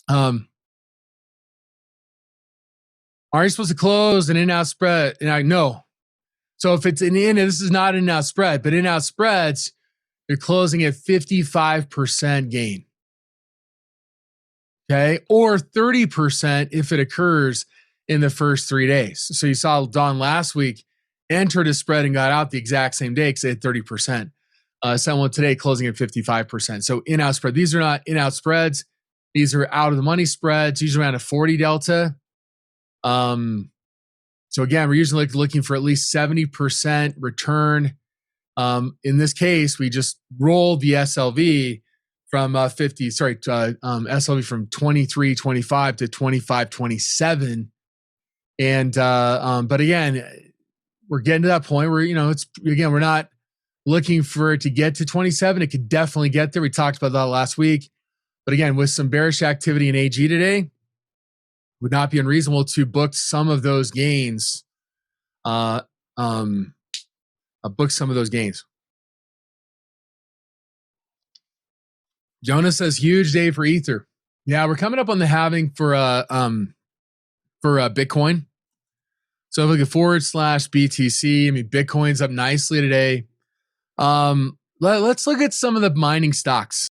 Are you supposed to close an in-out spread? And I know. So if it's this is not an in-out spread, but in-out spreads, you're closing at 55% gain. Okay. Or 30% if it occurs in the first 3 days. So you saw Don last week entered a spread and got out the exact same day because they had 30%. Someone today closing at 55%. So in-out spread. These are not in-out spreads. These are out of the money spreads, usually around a 40 delta. So again, we're usually looking for at least 70% return. In this case, we just rolled the SLV from SLV from 23.25 to 25.27. And but again, we're getting to that point where, we're not looking for it to get to 27. It could definitely get there. We talked about that last week. But again, with some bearish activity in AG today, would not be unreasonable to book some of those gains. Book some of those gains. Jonah says huge day for Ether. Yeah, we're coming up on the halving for Bitcoin. So if we look at /BTC, I mean, Bitcoin's up nicely today. Let's look at some of the mining stocks.